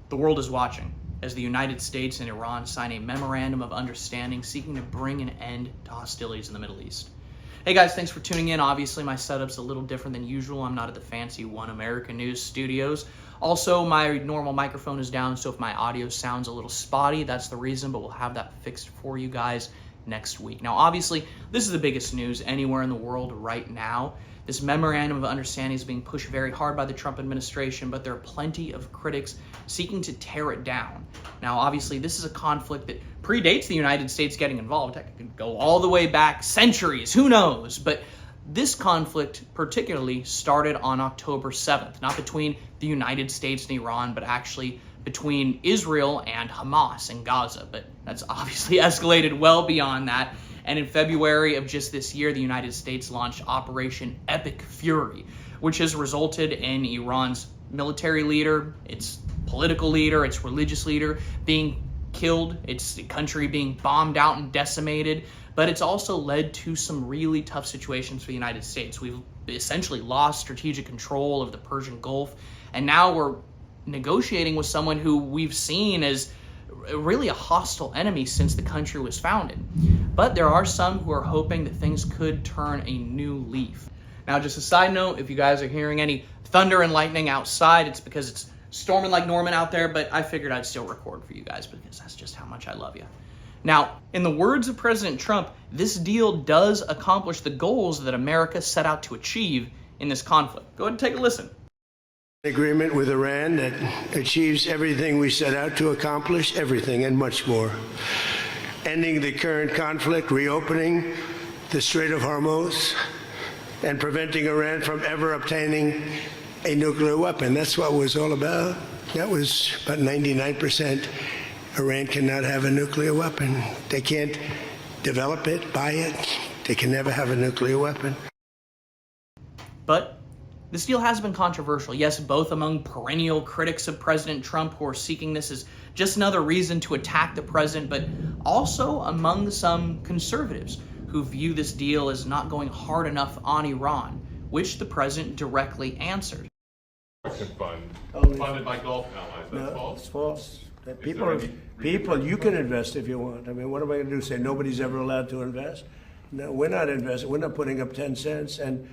The world is watching as the United States and Iran sign a memorandum of understanding seeking to bring an end to hostilities in the Middle East. Hey guys, thanks for tuning in. Obviously, my setup's a little different than usual. I'm not at the fancy One America News studios. Also, my normal microphone is down, so if my audio sounds a little spotty, that's the reason, but we'll have that fixed for you guys next week. Now, obviously, this is the biggest news anywhere in the world right now. This memorandum of understanding is being pushed very hard by the Trump administration, but there are plenty of critics seeking to tear it down. Now, obviously, this is a conflict that predates the United States getting involved. It could go all the way back centuries, who knows? But this conflict particularly started on October 7th, not between the United States and Iran, but actually between Israel and Hamas in Gaza. But that's obviously escalated well beyond that. And in February of just this year, the United States launched Operation Epic Fury, which has resulted in Iran's military leader, its political leader, its religious leader being killed, its country being bombed out and decimated. But it's also led to some really tough situations for the United States. We've essentially lost strategic control of the Persian Gulf, and now we're negotiating with someone who we've seen as really a hostile enemy since the country was founded. But there are some who are hoping that things could turn a new leaf. Now, just a side note, if you guys are hearing any thunder and lightning outside, it's because it's storming like Norman out there, but I figured I'd still record for you guys because that's just how much I love you. Now, in the words of President Trump, this deal does accomplish the goals that America set out to achieve in this conflict. Go ahead and take a listen. Agreement with Iran that achieves everything we set out to accomplish, everything and much more. Ending the current conflict, reopening the Strait of Hormuz, and preventing Iran from ever obtaining a nuclear weapon. That's what it was all about. That was about 99%. Iran cannot have a nuclear weapon. They can't develop it, buy it. They can never have a nuclear weapon. But this deal has been controversial, yes, both among perennial critics of President Trump who are seeking this as just another reason to attack the president, but also among some conservatives who view this deal as not going hard enough on Iran, which the president directly answered. Funded by Gulf allies, that's false? It's false. People, you can invest if you want. I mean, what am I going to do, say nobody's ever allowed to invest? No, we're not investing. We're not putting up 10 cents, and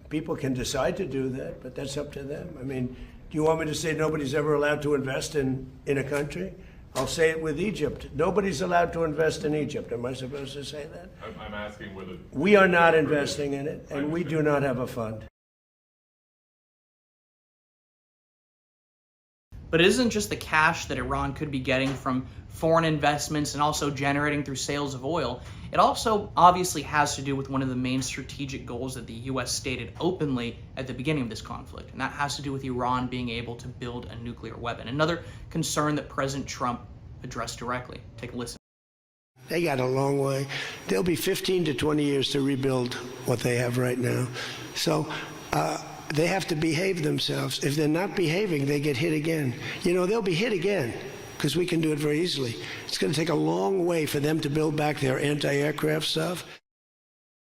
people can decide to do that, but that's up to them. I mean, do you want me to say nobody's ever allowed to invest in a country? I'll say it with Egypt. Nobody's allowed to invest in Egypt. Am I supposed to say that? I'm asking whether... We are not investing in it, and we do not have a fund. But it isn't just the cash that Iran could be getting from foreign investments and also generating through sales of oil. It also obviously has to do with one of the main strategic goals that the U.S. stated openly at the beginning of this conflict, and that has to do with Iran being able to build a nuclear weapon. Another concern that President Trump addressed directly. Take a listen. They got a long way. There'll be 15 to 20 years to rebuild what they have right now. So they have to behave themselves. If they're not behaving, they get hit again. You know, they'll be hit again because we can do it very easily. It's going to take a long way for them to build back their anti-aircraft stuff.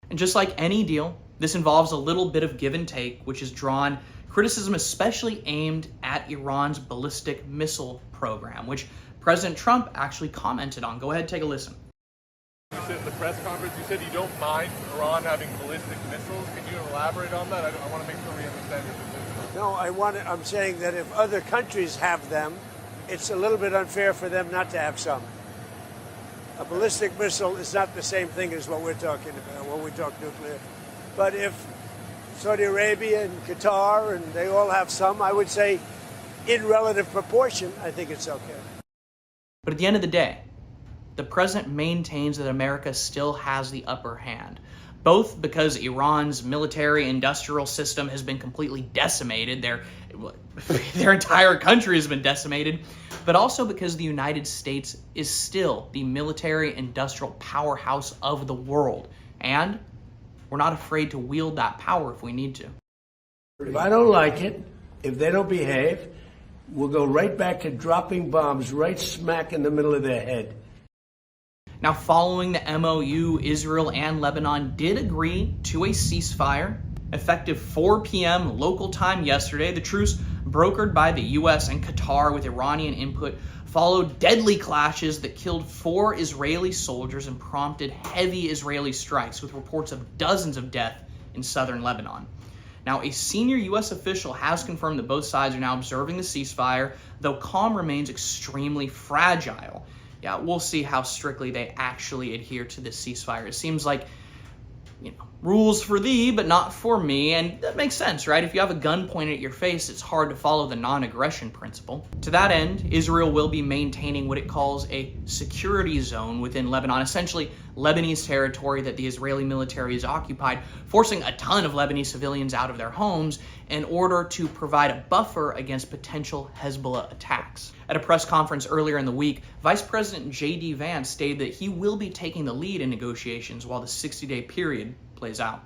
And just like any deal, this involves a little bit of give and take, which has drawn criticism especially aimed at Iran's ballistic missile program, which President Trump actually commented on. Go ahead, take a listen. You said in the press conference, you said you don't mind Iran having ballistic missiles. Can you elaborate on that? I want to make sure we understand your position. No, I'm saying that if other countries have them, it's a little bit unfair for them not to have some. A ballistic missile is not the same thing as what we're talking about when we talk nuclear. But if Saudi Arabia and Qatar and they all have some, I would say in relative proportion, I think it's okay. But at the end of the day, the president maintains that America still has the upper hand, both because Iran's military industrial system has been completely decimated, their entire country has been decimated, but also because the United States is still the military industrial powerhouse of the world, and we're not afraid to wield that power if we need to. If I don't like it, if they don't behave, we'll go right back to dropping bombs right smack in the middle of their head. Now, following the MOU, Israel and Lebanon did agree to a ceasefire effective 4 p.m. local time yesterday. The truce brokered by the US and Qatar with Iranian input, followed deadly clashes that killed 4 Israeli soldiers and prompted heavy Israeli strikes, with reports of dozens of deaths in southern Lebanon. Now, a senior U.S. official has confirmed that both sides are now observing the ceasefire, though calm remains extremely fragile. Yeah, we'll see how strictly they actually adhere to this ceasefire. It seems like, rules for thee, but not for me, and that makes sense, right? If you have a gun pointed at your face, it's hard to follow the non-aggression principle. To that end, Israel will be maintaining what it calls a security zone within Lebanon, essentially Lebanese territory that the Israeli military has occupied, forcing a ton of Lebanese civilians out of their homes in order to provide a buffer against potential Hezbollah attacks. At a press conference earlier in the week, Vice President J.D. Vance stated that he will be taking the lead in negotiations while the 60-day period plays out.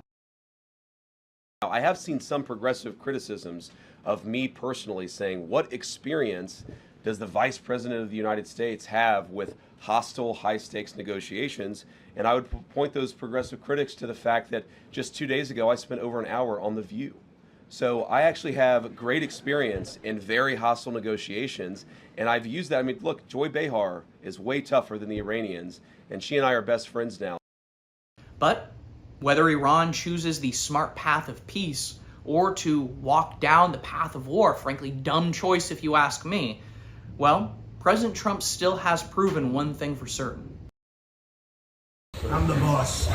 I have seen some progressive criticisms of me personally saying, what experience does the Vice President of the United States have with hostile, high-stakes negotiations? And I would point those progressive critics to the fact that just 2 days ago, I spent over an hour on The View. So I actually have great experience in very hostile negotiations, and I've used that. I mean, look, Joy Behar is way tougher than the Iranians, and she and I are best friends now. But whether Iran chooses the smart path of peace or to walk down the path of war, frankly, dumb choice if you ask me, well, President Trump still has proven one thing for certain. I'm the boss.